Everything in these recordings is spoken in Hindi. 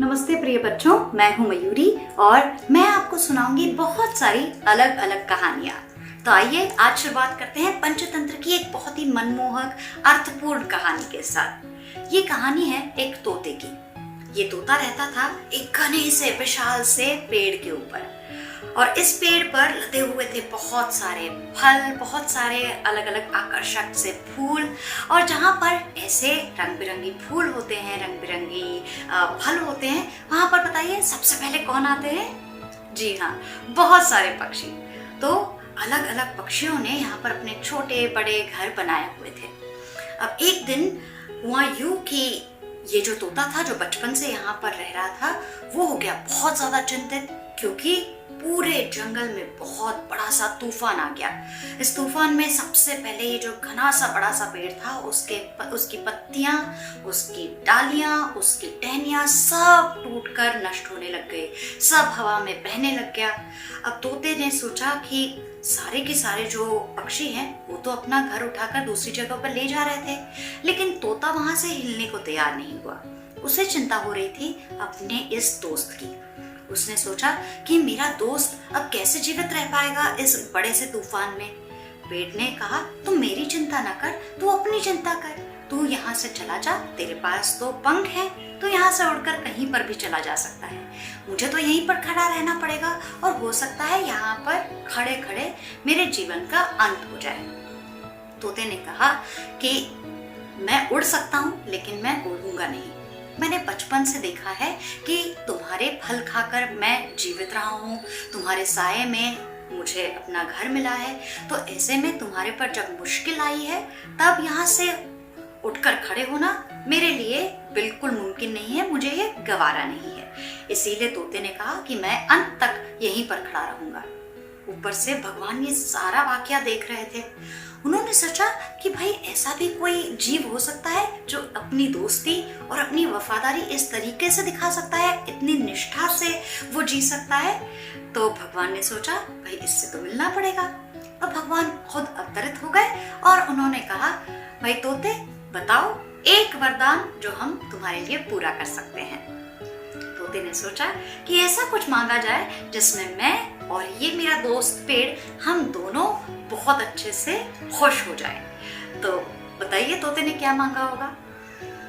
नमस्ते प्रिय बच्चों, मैं हूं मयूरी और मैं आपको सुनाऊंगी बहुत सारी अलग अलग कहानियां। तो आइए आज शुरुआत करते हैं पंचतंत्र की एक बहुत ही मनमोहक अर्थपूर्ण कहानी के साथ। ये कहानी है एक तोते की। ये तोता रहता था एक घने से विशाल से पेड़ के ऊपर और इस पेड़ पर लदे हुए थे बहुत सारे फल, बहुत सारे अलग अलग आकर्षक से फूल। और जहाँ पर ऐसे रंग बिरंगी फूल होते हैं, रंग बिरंगी फल होते हैं, वहाँ पर बताइए सबसे पहले कौन आते हैं? जी हाँ, बहुत सारे पक्षी। तो अलग अलग पक्षियों ने यहाँ पर अपने छोटे बड़े घर बनाए हुए थे। अब एक दिन हुआ यूं कि ये जो तोता था, जो बचपन से यहाँ पर रह रहा था, वो हो गया बहुत ज्यादा चिंतित, क्योंकि पूरे जंगल में बहुत बड़ा सा तूफान आ गया। इस तूफान में सबसे पहले ये जो घना सा बड़ा सा पेड़ था, उसकी पत्तियां, उसकी डालियां, उसकी टहनियां सब टूटकर नष्ट होने लग गए, सब हवा में बहने लग गया। अब तोते ने सोचा कि सारे के सारे जो पक्षी हैं वो तो अपना घर उठाकर दूसरी जगह पर ले जा रहे थे, लेकिन तोता वहां से हिलने को तैयार नहीं हुआ। उसे चिंता हो रही थी अपने इस दोस्त की। उसने सोचा कि मेरा दोस्त अब कैसे जीवित रह पाएगा इस बड़े से तूफान में। पेड़ ने कहा, तू मेरी चिंता ना कर, तू अपनी चिंता कर। तू यहाँ से चला जा, तेरे पास तो पंख है, तू यहाँ से उड़कर कहीं पर भी चला जा सकता है। मुझे तो यहीं पर खड़ा रहना पड़ेगा और हो सकता है यहाँ पर खड़े खड़े मेरे जीवन का अंत हो जाए। तोते ने कहा कि मैं उड़ सकता हूँ, लेकिन मैं उड़ूंगा नहीं। मैंने बचपन से देखा है कि तुम्हारे फल खाकर मैं जीवित रहा हूँ, तुम्हारे साये में मुझे अपना घर मिला है, तो ऐसे में तुम्हारे पर जब मुश्किल आई है तब यहाँ से उठकर खड़े होना मेरे लिए बिल्कुल मुमकिन नहीं है, मुझे ये गवारा नहीं है। इसीलिए तोते ने कहा कि मैं अंत तक यहीं पर खड़ा रहूंगा। ऊपर से भगवान ये सारा वाकया देख रहे थे। उन्होंने सोचा कि भाई ऐसा भी कोई जीव हो सकता है जो अपनी दोस्ती और अपनी वफादारी इस तरीके से दिखा सकता है, इतनी निष्ठा से वो जी सकता है। तो भगवान ने सोचा भाई इससे तो मिलना पड़ेगा। अब भगवान खुद अवतरित हो गए और उन्होंने कहा, भाई तोते बताओ एक वरदान जो हम तुम्हारे लिए पूरा कर सकते हैं। तोते ने सोचा कि ऐसा कुछ मांगा जाए जिसमें मैं और ये मेरा दोस्त पेड़, हम दोनों बहुत अच्छे से खुश हो जाए। तो बताइए तोते ने क्या मांगा होगा?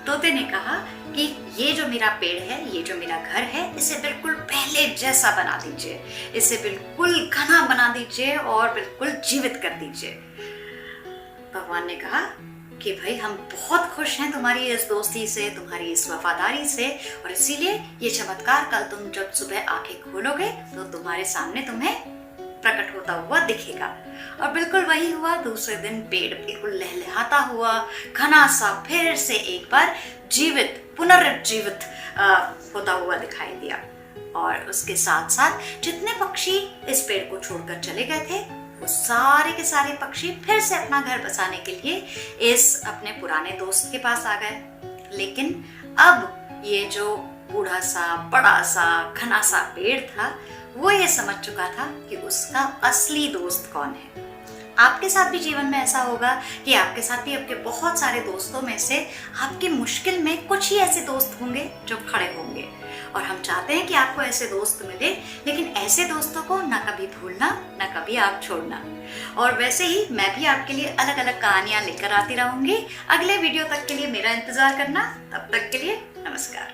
तोते ने कहा कि ये जो मेरा पेड़ है, ये जो मेरा घर है, इसे बिल्कुल पहले जैसा बना दीजिए, इसे बिल्कुल घना बना दीजिए और बिल्कुल जीवित कर दीजिए। भगवान ने कहा कि भाई हम बहुत खुश हैं तुम्हारी इस दोस्ती से, तुम्हारी इस वफादारी से, और इसीलिए ये चमत्कार कल तुम जब सुबह आंखें खोलोगे तो तुम्हारे सामने तुम्हें प्रकट होता हुआ दिखेगा। और बिल्कुल वही हुआ। दूसरे दिन पेड़ बिल्कुल लहलहाता हुआ, घना सा फिर से एक बार जीवित, पुनर्जीवित होता हुआ दिखाई दिया। और उसके साथ साथ जितने पक्षी इस पेड़ को छोड़कर चले गए थे, वो सारे के सारे पक्षी फिर से अपना घर बसाने के लिए इस अपने पुराने दोस्त के पास आ गए। लेकिन अब ये जो बूढ़ा सा, बड़ा सा, घना सा पेड़ था, वो ये समझ चुका था कि उसका असली दोस्त कौन है। आपके साथ भी जीवन में ऐसा होगा कि आपके साथ भी आपके बहुत सारे दोस्तों में से आपकी मुश्किल में कुछ ही ऐसे दोस्त होंगे जो खड़े होंगे। और हम चाहते हैं कि आपको ऐसे दोस्त मिले, लेकिन ऐसे दोस्तों को ना कभी भूलना, ना कभी आप छोड़ना। और वैसे ही मैं भी आपके लिए अलग अलग कहानियां लेकर आती रहूंगी। अगले वीडियो तक के लिए मेरा इंतजार करना। तब तक के लिए नमस्कार।